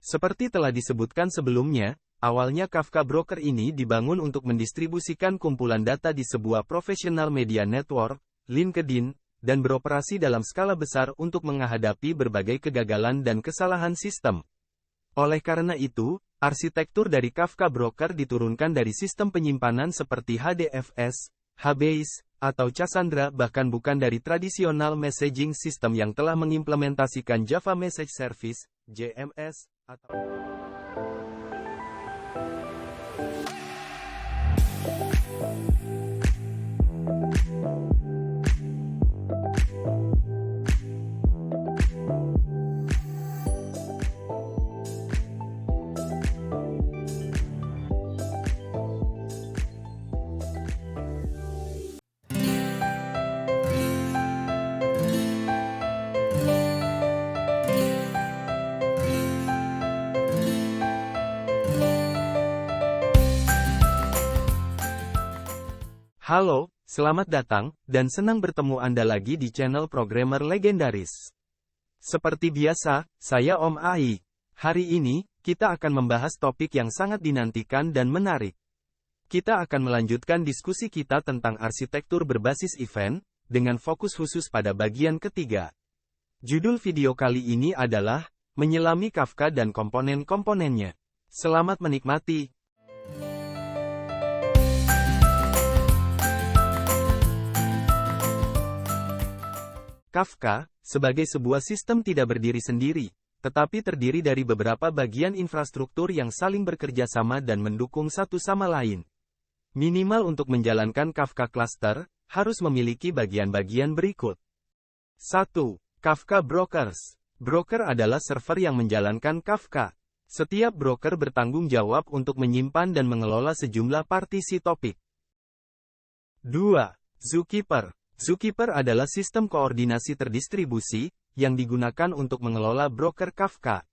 Seperti telah disebutkan sebelumnya, awalnya Kafka Broker ini dibangun untuk mendistribusikan kumpulan data di sebuah professional media network, LinkedIn, dan beroperasi dalam skala besar untuk menghadapi berbagai kegagalan dan kesalahan sistem. Oleh karena itu, arsitektur dari Kafka Broker diturunkan dari sistem penyimpanan seperti HDFS, HBase, atau Cassandra, bahkan bukan dari tradisional messaging system yang telah mengimplementasikan Java Message Service, JMS, atau Halo, selamat datang, dan senang bertemu Anda lagi di channel Programmer Legendaris. Seperti biasa, saya Om Ai. Hari ini, kita akan membahas topik yang sangat dinantikan dan menarik. Kita akan melanjutkan diskusi kita tentang arsitektur berbasis event, dengan fokus khusus pada bagian ketiga. Judul video kali ini adalah, Menyelami Kafka dan komponen-komponennya. Selamat menikmati. Kafka, sebagai sebuah sistem tidak berdiri sendiri, tetapi terdiri dari beberapa bagian infrastruktur yang saling bekerja sama dan mendukung satu sama lain. Minimal untuk menjalankan Kafka Cluster, harus memiliki bagian-bagian berikut. 1. Kafka Brokers. Broker adalah server yang menjalankan Kafka. Setiap broker bertanggung jawab untuk menyimpan dan mengelola sejumlah partisi topik. 2. Zookeeper. Zookeeper adalah sistem koordinasi terdistribusi, yang digunakan untuk mengelola broker Kafka.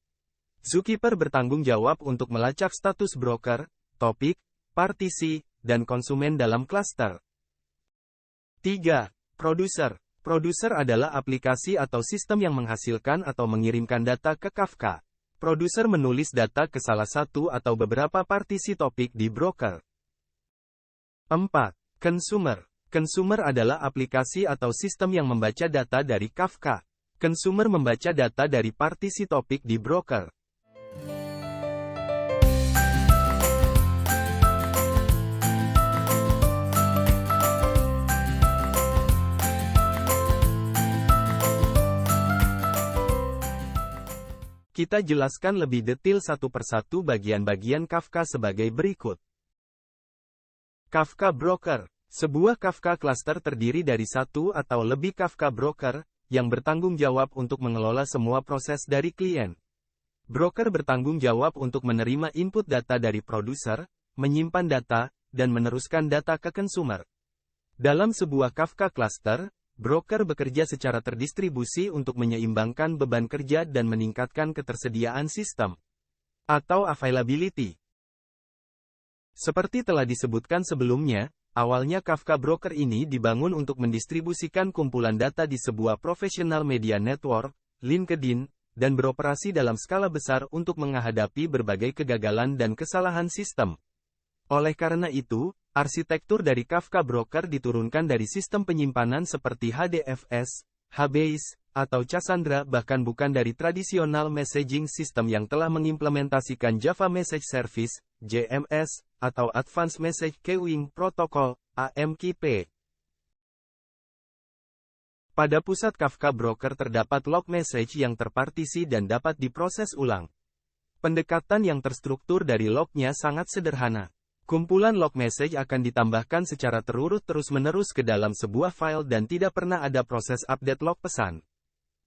Zookeeper bertanggung jawab untuk melacak status broker, topik, partisi, dan konsumen dalam klaster. 3. Producer. Producer adalah aplikasi atau sistem yang menghasilkan atau mengirimkan data ke Kafka. Producer menulis data ke salah satu atau beberapa partisi topik di broker. 4. Consumer. Consumer adalah aplikasi atau sistem yang membaca data dari Kafka. Consumer membaca data dari partisi topik di broker. Kita jelaskan lebih detail satu persatu bagian-bagian Kafka sebagai berikut. Kafka Broker. Sebuah Kafka cluster terdiri dari satu atau lebih Kafka broker, yang bertanggung jawab untuk mengelola semua proses dari klien. Broker bertanggung jawab untuk menerima input data dari produser, menyimpan data, dan meneruskan data ke consumer. Dalam sebuah Kafka cluster, broker bekerja secara terdistribusi untuk menyeimbangkan beban kerja dan meningkatkan ketersediaan sistem, atau availability. Seperti telah disebutkan sebelumnya, awalnya Kafka Broker ini dibangun untuk mendistribusikan kumpulan data di sebuah professional media network, LinkedIn, dan beroperasi dalam skala besar untuk menghadapi berbagai kegagalan dan kesalahan sistem. Oleh karena itu, arsitektur dari Kafka Broker diturunkan dari sistem penyimpanan seperti HDFS, HBase, atau Cassandra, bahkan bukan dari tradisional messaging system yang telah mengimplementasikan Java Message Service, JMS, atau Advanced Message Queuing Protocol, AMQP. Pada pusat Kafka Broker terdapat log message yang terpartisi dan dapat diproses ulang. Pendekatan yang terstruktur dari lognya sangat sederhana. Kumpulan log message akan ditambahkan secara terurut terus-menerus ke dalam sebuah file dan tidak pernah ada proses update log pesan.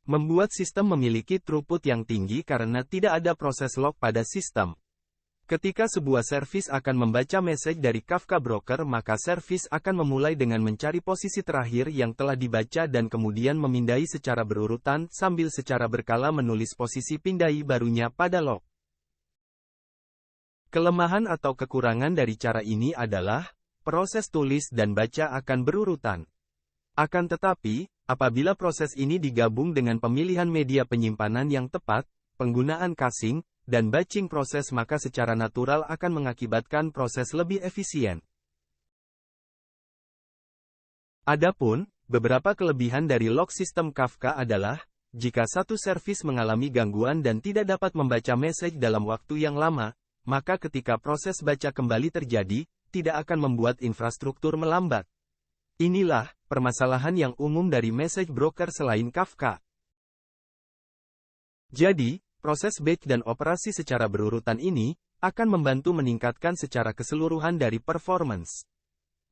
Membuat sistem memiliki throughput yang tinggi karena tidak ada proses log pada sistem. Ketika sebuah service akan membaca message dari Kafka Broker, maka service akan memulai dengan mencari posisi terakhir yang telah dibaca dan kemudian memindai secara berurutan sambil secara berkala menulis posisi pindai barunya pada log. Kelemahan atau kekurangan dari cara ini adalah, proses tulis dan baca akan berurutan. Akan tetapi, apabila proses ini digabung dengan pemilihan media penyimpanan yang tepat, penggunaan caching, dan batching proses, maka secara natural akan mengakibatkan proses lebih efisien. Adapun, beberapa kelebihan dari log sistem Kafka adalah, jika satu servis mengalami gangguan dan tidak dapat membaca message dalam waktu yang lama, maka ketika proses baca kembali terjadi, tidak akan membuat infrastruktur melambat. Inilah permasalahan yang umum dari message broker selain Kafka. Jadi, proses batch dan operasi secara berurutan ini akan membantu meningkatkan secara keseluruhan dari performance.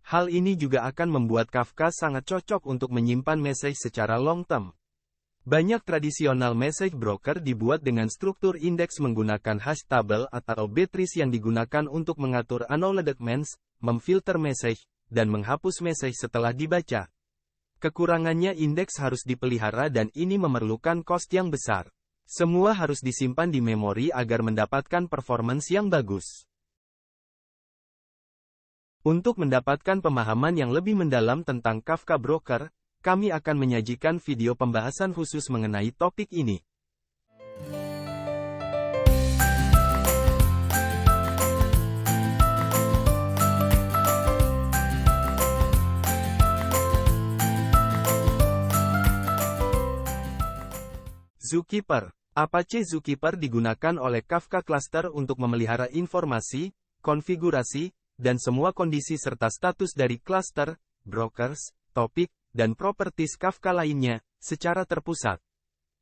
Hal ini juga akan membuat Kafka sangat cocok untuk menyimpan message secara long term. Banyak tradisional message broker dibuat dengan struktur indeks menggunakan hash table atau B-trees yang digunakan untuk mengatur acknowledgements, memfilter message, dan menghapus message setelah dibaca. Kekurangannya, indeks harus dipelihara dan ini memerlukan cost yang besar. Semua harus disimpan di memori agar mendapatkan performance yang bagus. Untuk mendapatkan pemahaman yang lebih mendalam tentang Kafka Broker, kami akan menyajikan video pembahasan khusus mengenai topik ini. Zookeeper. Apache Zookeeper digunakan oleh Kafka Cluster untuk memelihara informasi, konfigurasi, dan semua kondisi serta status dari cluster, brokers, topik, dan properties Kafka lainnya, secara terpusat.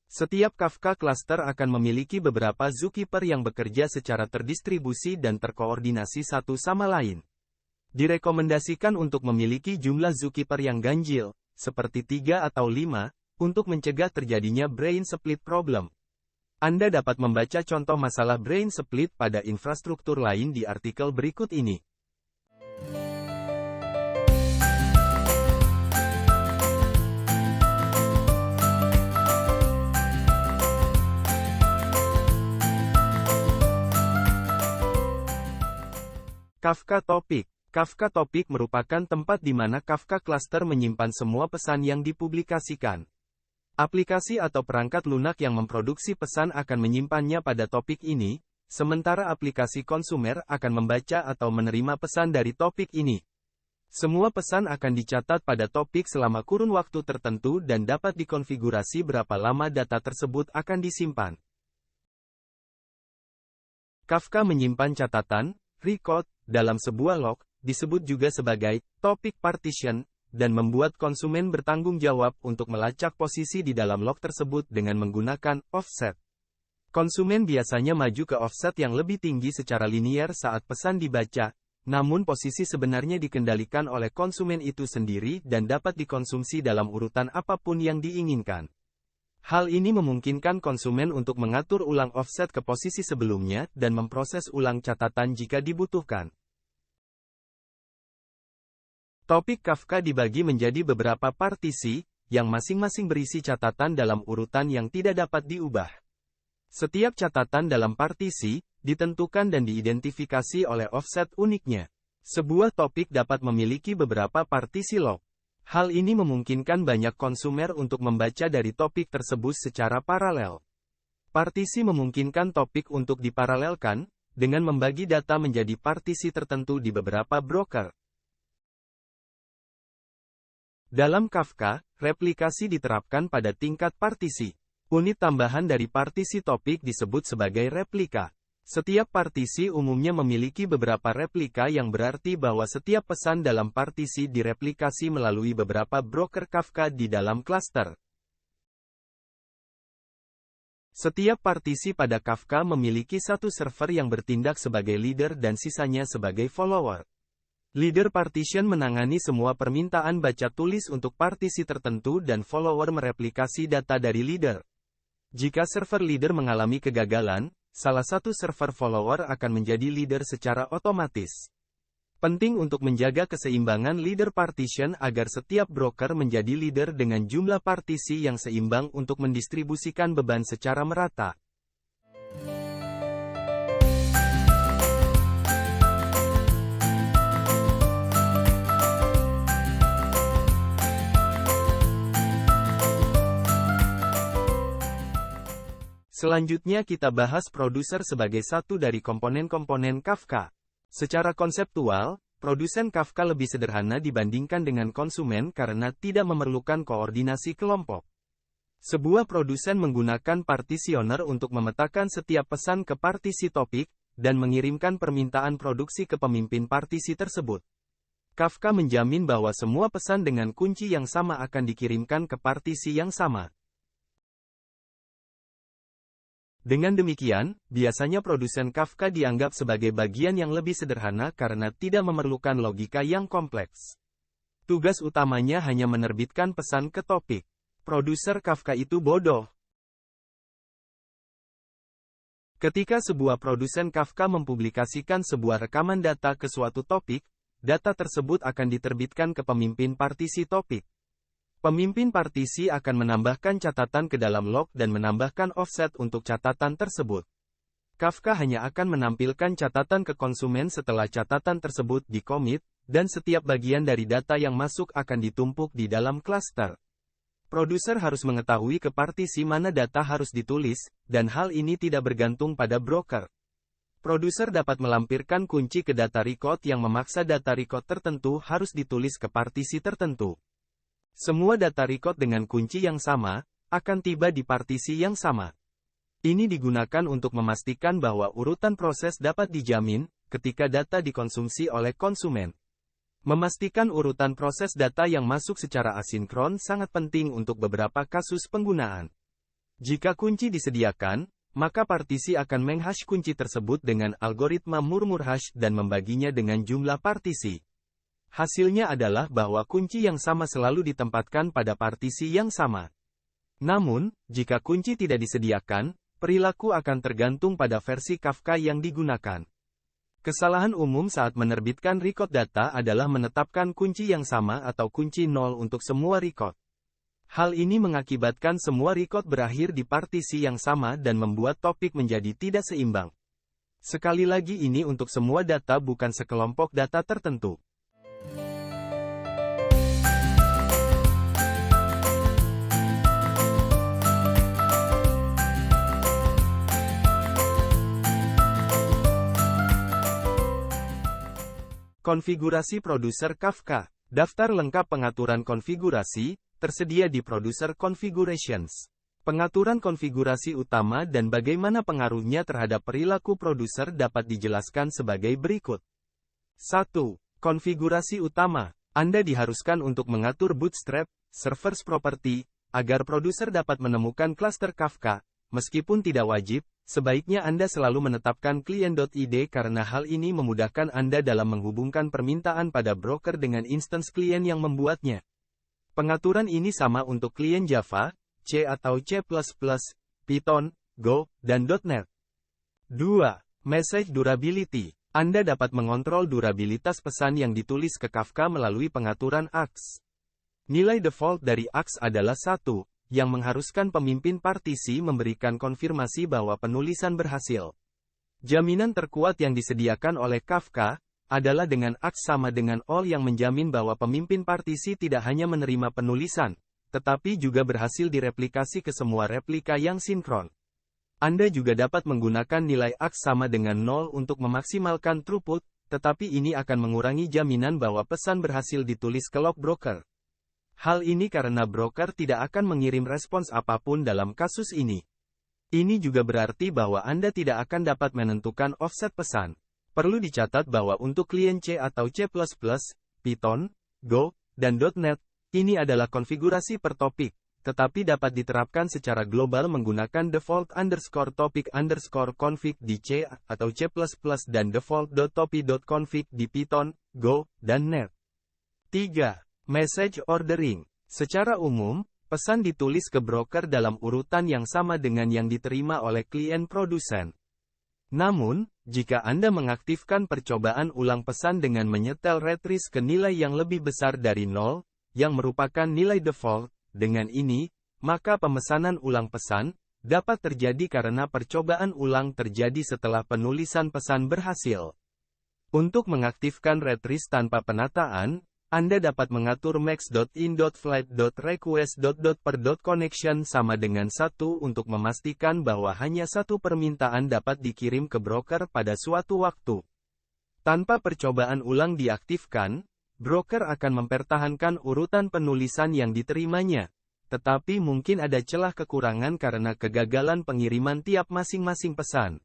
Setiap Kafka Cluster akan memiliki beberapa Zookeeper yang bekerja secara terdistribusi dan terkoordinasi satu sama lain. Direkomendasikan untuk memiliki jumlah Zookeeper yang ganjil, seperti 3 atau 5, untuk mencegah terjadinya brain split problem. Anda dapat membaca contoh masalah brain split pada infrastruktur lain di artikel berikut ini. Kafka Topic. Kafka Topic merupakan tempat di mana Kafka Cluster menyimpan semua pesan yang dipublikasikan. Aplikasi atau perangkat lunak yang memproduksi pesan akan menyimpannya pada topik ini, sementara aplikasi konsumer akan membaca atau menerima pesan dari topik ini. Semua pesan akan dicatat pada topik selama kurun waktu tertentu dan dapat dikonfigurasi berapa lama data tersebut akan disimpan. Kafka menyimpan catatan, record, dalam sebuah log, disebut juga sebagai topic partition, dan membuat konsumen bertanggung jawab untuk melacak posisi di dalam log tersebut dengan menggunakan offset. Konsumen biasanya maju ke offset yang lebih tinggi secara linier saat pesan dibaca, namun posisi sebenarnya dikendalikan oleh konsumen itu sendiri dan dapat dikonsumsi dalam urutan apapun yang diinginkan. Hal ini memungkinkan konsumen untuk mengatur ulang offset ke posisi sebelumnya dan memproses ulang catatan jika dibutuhkan. Topik Kafka dibagi menjadi beberapa partisi, yang masing-masing berisi catatan dalam urutan yang tidak dapat diubah. Setiap catatan dalam partisi, ditentukan dan diidentifikasi oleh offset uniknya. Sebuah topik dapat memiliki beberapa partisi log. Hal ini memungkinkan banyak konsumer untuk membaca dari topik tersebut secara paralel. Partisi memungkinkan topik untuk diparalelkan, dengan membagi data menjadi partisi tertentu di beberapa broker. Dalam Kafka, replikasi diterapkan pada tingkat partisi. Unit tambahan dari partisi topik disebut sebagai replika. Setiap partisi umumnya memiliki beberapa replika yang berarti bahwa setiap pesan dalam partisi direplikasi melalui beberapa broker Kafka di dalam cluster. Setiap partisi pada Kafka memiliki satu server yang bertindak sebagai leader dan sisanya sebagai follower. Leader partition menangani semua permintaan baca tulis untuk partisi tertentu dan follower mereplikasi data dari leader. Jika server leader mengalami kegagalan, salah satu server follower akan menjadi leader secara otomatis. Penting untuk menjaga keseimbangan leader partition agar setiap broker menjadi leader dengan jumlah partisi yang seimbang untuk mendistribusikan beban secara merata. Selanjutnya kita bahas produser sebagai satu dari komponen-komponen Kafka. Secara konseptual, produsen Kafka lebih sederhana dibandingkan dengan konsumen karena tidak memerlukan koordinasi kelompok. Sebuah produsen menggunakan partisioner untuk memetakan setiap pesan ke partisi topik, dan mengirimkan permintaan produksi ke pemimpin partisi tersebut. Kafka menjamin bahwa semua pesan dengan kunci yang sama akan dikirimkan ke partisi yang sama. Dengan demikian, biasanya produsen Kafka dianggap sebagai bagian yang lebih sederhana karena tidak memerlukan logika yang kompleks. Tugas utamanya hanya menerbitkan pesan ke topik. Produser Kafka itu bodoh. Ketika sebuah produsen Kafka mempublikasikan sebuah rekaman data ke suatu topik, data tersebut akan diterbitkan ke pemimpin partisi topik. Pemimpin partisi akan menambahkan catatan ke dalam log dan menambahkan offset untuk catatan tersebut. Kafka hanya akan menampilkan catatan ke konsumen setelah catatan tersebut di-commit, dan setiap bagian dari data yang masuk akan ditumpuk di dalam klaster. Produser harus mengetahui ke partisi mana data harus ditulis, dan hal ini tidak bergantung pada broker. Produser dapat melampirkan kunci ke data record yang memaksa data record tertentu harus ditulis ke partisi tertentu. Semua data record dengan kunci yang sama, akan tiba di partisi yang sama. Ini digunakan untuk memastikan bahwa urutan proses dapat dijamin, ketika data dikonsumsi oleh konsumen. Memastikan urutan proses data yang masuk secara asinkron sangat penting untuk beberapa kasus penggunaan. Jika kunci disediakan, maka partisi akan menghash kunci tersebut dengan algoritma murmur-hash dan membaginya dengan jumlah partisi. Hasilnya adalah bahwa kunci yang sama selalu ditempatkan pada partisi yang sama. Namun, jika kunci tidak disediakan, perilaku akan tergantung pada versi Kafka yang digunakan. Kesalahan umum saat menerbitkan record data adalah menetapkan kunci yang sama atau kunci 0 untuk semua record. Hal ini mengakibatkan semua record berakhir di partisi yang sama dan membuat topik menjadi tidak seimbang. Sekali lagi ini untuk semua data bukan sekelompok data tertentu. Konfigurasi produser Kafka. Daftar lengkap pengaturan konfigurasi, tersedia di Producer Configurations. Pengaturan konfigurasi utama dan bagaimana pengaruhnya terhadap perilaku produser dapat dijelaskan sebagai berikut. 1. Konfigurasi utama. Anda diharuskan untuk mengatur Bootstrap, Server's Property, agar produser dapat menemukan klaster Kafka. Meskipun tidak wajib, sebaiknya Anda selalu menetapkan client.id karena hal ini memudahkan Anda dalam menghubungkan permintaan pada broker dengan instance klien yang membuatnya. Pengaturan ini sama untuk klien Java, C atau C++, Python, Go, dan .NET. 2. Message Durability. Anda dapat mengontrol durabilitas pesan yang ditulis ke Kafka melalui pengaturan ACS. Nilai default dari ACS adalah 1. Yang mengharuskan pemimpin partisi memberikan konfirmasi bahwa penulisan berhasil. Jaminan terkuat yang disediakan oleh Kafka adalah dengan ACS sama dengan all yang menjamin bahwa pemimpin partisi tidak hanya menerima penulisan, tetapi juga berhasil direplikasi ke semua replika yang sinkron. Anda juga dapat menggunakan nilai ACS sama dengan 0 untuk memaksimalkan throughput, tetapi ini akan mengurangi jaminan bahwa pesan berhasil ditulis ke log broker. Hal ini karena broker tidak akan mengirim respons apapun dalam kasus ini. Ini juga berarti bahwa Anda tidak akan dapat menentukan offset pesan. Perlu dicatat bahwa untuk klien C atau C++, Python, Go, dan .NET, ini adalah konfigurasi per topik, tetapi dapat diterapkan secara global menggunakan default_topic_config di C atau C++ dan default.topi.config di Python, Go, dan .NET. 3. Message Ordering. Secara umum, pesan ditulis ke broker dalam urutan yang sama dengan yang diterima oleh klien produsen. Namun, jika Anda mengaktifkan percobaan ulang pesan dengan menyetel retrieve ke nilai yang lebih besar dari 0, yang merupakan nilai default, dengan ini, maka pemesanan ulang pesan dapat terjadi karena percobaan ulang terjadi setelah penulisan pesan berhasil. Untuk mengaktifkan retrieve tanpa penataan, Anda dapat mengatur max.in.flight.request.per.connection sama dengan 1 untuk memastikan bahwa hanya satu permintaan dapat dikirim ke broker pada suatu waktu. Tanpa percobaan ulang diaktifkan, broker akan mempertahankan urutan penulisan yang diterimanya. Tetapi mungkin ada celah kekurangan karena kegagalan pengiriman tiap masing-masing pesan.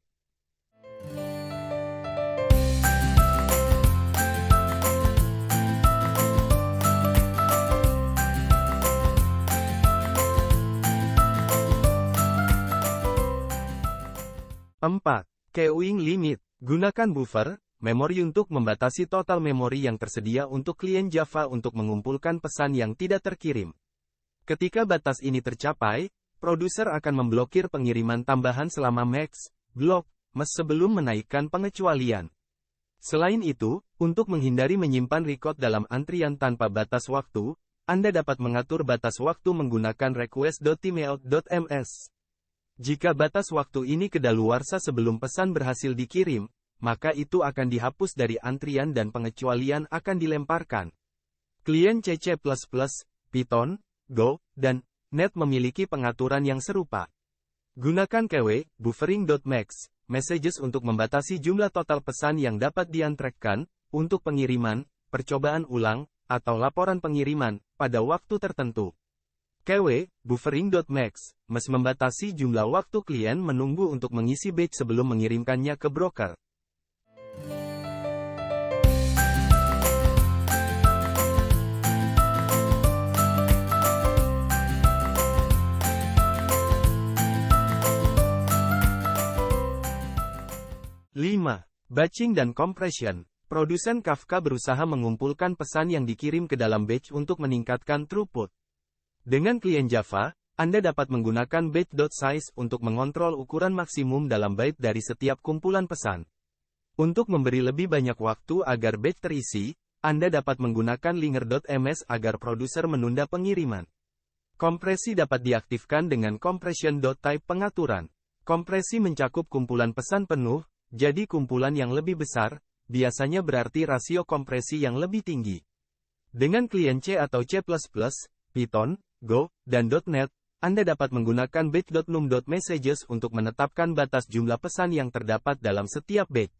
Empat, Queuing limit. Gunakan buffer, memori untuk membatasi total memori yang tersedia untuk klien Java untuk mengumpulkan pesan yang tidak terkirim. Ketika batas ini tercapai, produser akan memblokir pengiriman tambahan selama max block sebelum menaikkan pengecualian. Selain itu, untuk menghindari menyimpan record dalam antrian tanpa batas waktu, Anda dapat mengatur batas waktu menggunakan request.timeout.ms. Jika batas waktu ini kedaluarsa sebelum pesan berhasil dikirim, maka itu akan dihapus dari antrian dan pengecualian akan dilemparkan. Klien C++, Python, Go, dan .NET memiliki pengaturan yang serupa. Gunakan keyword buffering.max messages untuk membatasi jumlah total pesan yang dapat diantrekkan untuk pengiriman, percobaan ulang, atau laporan pengiriman pada waktu tertentu. Keyword buffering.max membatasi jumlah waktu klien menunggu untuk mengisi batch sebelum mengirimkannya ke broker. Lima, Batching dan Compression. Produsen Kafka berusaha mengumpulkan pesan yang dikirim ke dalam batch untuk meningkatkan throughput. Dengan klien Java, Anda dapat menggunakan batch.size untuk mengontrol ukuran maksimum dalam byte dari setiap kumpulan pesan. Untuk memberi lebih banyak waktu agar batch terisi, Anda dapat menggunakan linger.ms agar produser menunda pengiriman. Kompresi dapat diaktifkan dengan compression.type pengaturan. Kompresi mencakup kumpulan pesan penuh, jadi kumpulan yang lebih besar, biasanya berarti rasio kompresi yang lebih tinggi. Dengan klien C atau C++, Python, Go, dan .NET, Anda dapat menggunakan batch.num.messages untuk menetapkan batas jumlah pesan yang terdapat dalam setiap batch.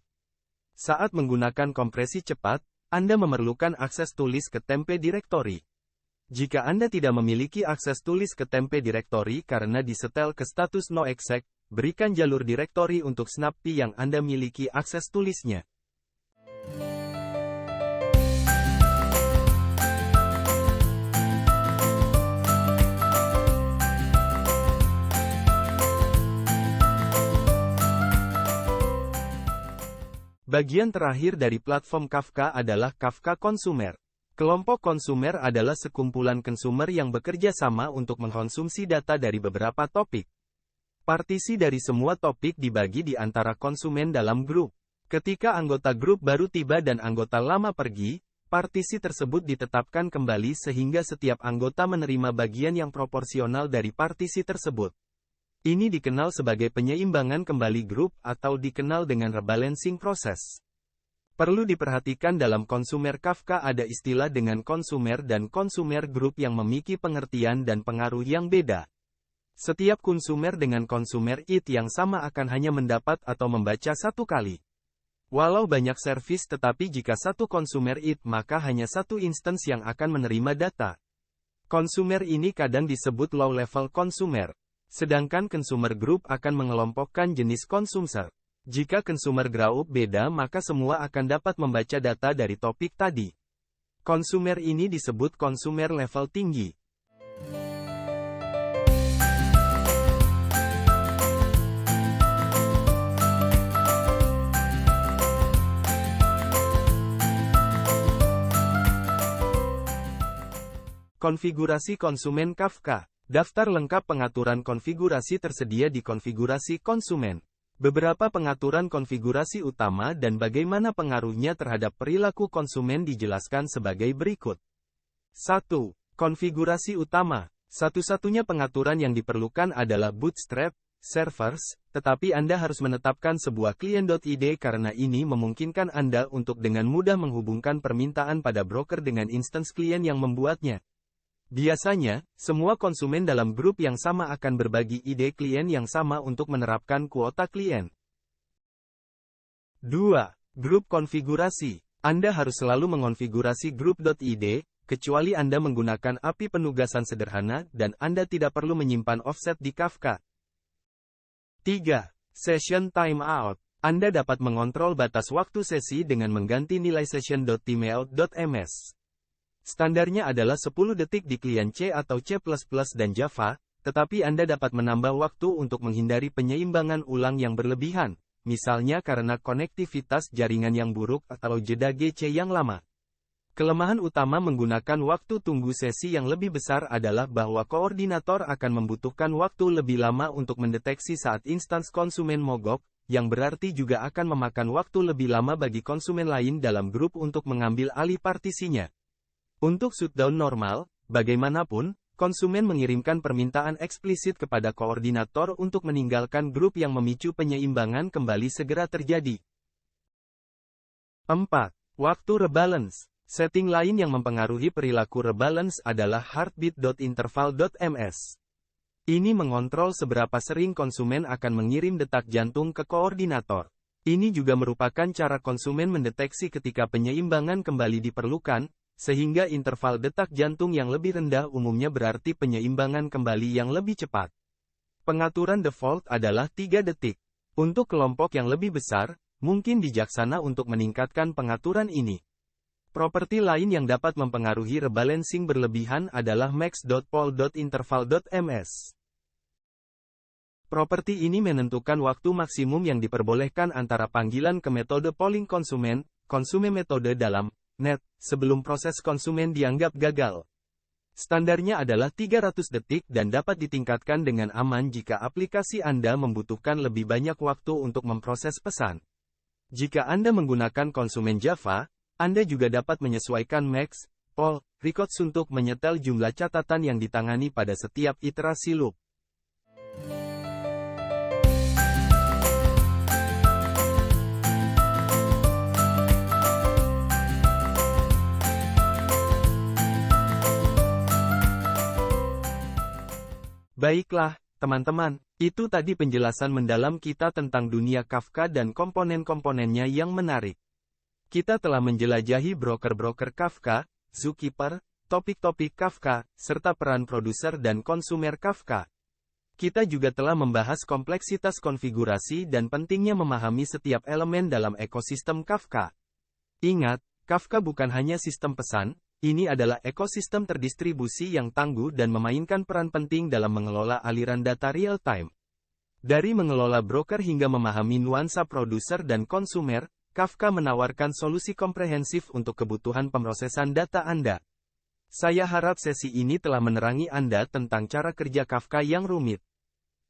Saat menggunakan kompresi cepat, Anda memerlukan akses tulis ke tempe directory. Jika Anda tidak memiliki akses tulis ke tempe directory karena disetel ke status noexec, berikan jalur directory untuk snappi yang Anda miliki akses tulisnya. Bagian terakhir dari platform Kafka adalah Kafka Consumer. Kelompok konsumer adalah sekumpulan konsumer yang bekerja sama untuk mengkonsumsi data dari beberapa topik. Partisi dari semua topik dibagi di antara konsumen dalam grup. Ketika anggota grup baru tiba dan anggota lama pergi, partisi tersebut ditetapkan kembali sehingga setiap anggota menerima bagian yang proporsional dari partisi tersebut. Ini dikenal sebagai penyeimbangan kembali grup atau dikenal dengan rebalancing proses. Perlu diperhatikan dalam konsumer Kafka ada istilah dengan konsumer dan konsumer grup yang memiliki pengertian dan pengaruh yang beda. Setiap konsumer dengan konsumer id yang sama akan hanya mendapat atau membaca satu kali. Walau banyak servis tetapi jika satu konsumer id maka hanya satu instance yang akan menerima data. Konsumer ini kadang disebut low-level konsumer. Sedangkan consumer group akan mengelompokkan jenis konsumser. Jika consumer group beda maka semua akan dapat membaca data dari topik tadi. Konsumer ini disebut konsumer level tinggi. Konfigurasi konsumen Kafka. Daftar lengkap pengaturan konfigurasi tersedia di konfigurasi konsumen. Beberapa pengaturan konfigurasi utama dan bagaimana pengaruhnya terhadap perilaku konsumen dijelaskan sebagai berikut. 1. Konfigurasi utama. Satu-satunya pengaturan yang diperlukan adalah Bootstrap, servers, tetapi Anda harus menetapkan sebuah klien.id karena ini memungkinkan Anda untuk dengan mudah menghubungkan permintaan pada broker dengan instance klien yang membuatnya. Biasanya, semua konsumen dalam grup yang sama akan berbagi ide klien yang sama untuk menerapkan kuota klien. 2. Grup konfigurasi. Anda harus selalu mengonfigurasi grup.id, kecuali Anda menggunakan API penugasan sederhana dan Anda tidak perlu menyimpan offset di Kafka. 3. Session Timeout. Anda dapat mengontrol batas waktu sesi dengan mengganti nilai session.timeout.ms. Standarnya adalah 10 detik di klien C atau C++ dan Java, tetapi Anda dapat menambah waktu untuk menghindari penyeimbangan ulang yang berlebihan, misalnya karena konektivitas jaringan yang buruk atau jeda GC yang lama. Kelemahan utama menggunakan waktu tunggu sesi yang lebih besar adalah bahwa koordinator akan membutuhkan waktu lebih lama untuk mendeteksi saat instans konsumen mogok, yang berarti juga akan memakan waktu lebih lama bagi konsumen lain dalam grup untuk mengambil alih partisinya. Untuk shutdown normal, bagaimanapun, konsumen mengirimkan permintaan eksplisit kepada koordinator untuk meninggalkan grup yang memicu penyeimbangan kembali segera terjadi. 4. Waktu rebalance. Setting lain yang mempengaruhi perilaku rebalance adalah heartbeat.interval.ms. Ini mengontrol seberapa sering konsumen akan mengirim detak jantung ke koordinator. Ini juga merupakan cara konsumen mendeteksi ketika penyeimbangan kembali diperlukan, sehingga interval detak jantung yang lebih rendah umumnya berarti penyeimbangan kembali yang lebih cepat. Pengaturan default adalah 3 detik. Untuk kelompok yang lebih besar, mungkin bijaksana untuk meningkatkan pengaturan ini. Properti lain yang dapat mempengaruhi rebalancing berlebihan adalah max.poll.interval.ms. Properti ini menentukan waktu maksimum yang diperbolehkan antara panggilan ke metode polling konsumen metode dalam net, sebelum proses konsumen dianggap gagal. Standarnya adalah 300 detik dan dapat ditingkatkan dengan aman jika aplikasi Anda membutuhkan lebih banyak waktu untuk memproses pesan. Jika Anda menggunakan konsumen Java, Anda juga dapat menyesuaikan max, poll, records untuk menyetel jumlah catatan yang ditangani pada setiap iterasi loop. Baiklah, teman-teman, itu tadi penjelasan mendalam kita tentang dunia Kafka dan komponen-komponennya yang menarik. Kita telah menjelajahi broker-broker Kafka, Zookeeper, topik-topik Kafka, serta peran produser dan konsumer Kafka. Kita juga telah membahas kompleksitas konfigurasi dan pentingnya memahami setiap elemen dalam ekosistem Kafka. Ingat, Kafka bukan hanya sistem pesan, ini adalah ekosistem terdistribusi yang tangguh dan memainkan peran penting dalam mengelola aliran data real-time. Dari mengelola broker hingga memahami nuansa produser dan konsumer, Kafka menawarkan solusi komprehensif untuk kebutuhan pemrosesan data Anda. Saya harap sesi ini telah menerangi Anda tentang cara kerja Kafka yang rumit.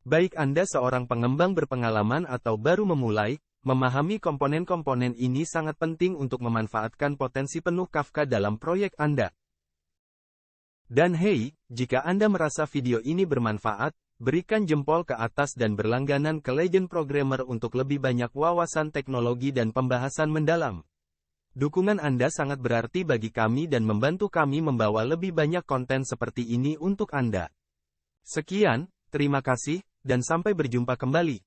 Baik Anda seorang pengembang berpengalaman atau baru memulai, memahami komponen-komponen ini sangat penting untuk memanfaatkan potensi penuh Kafka dalam proyek Anda. Dan hey, jika Anda merasa video ini bermanfaat, berikan jempol ke atas dan berlangganan ke Legend Programmer untuk lebih banyak wawasan teknologi dan pembahasan mendalam. Dukungan Anda sangat berarti bagi kami dan membantu kami membawa lebih banyak konten seperti ini untuk Anda. Sekian, terima kasih, dan sampai berjumpa kembali.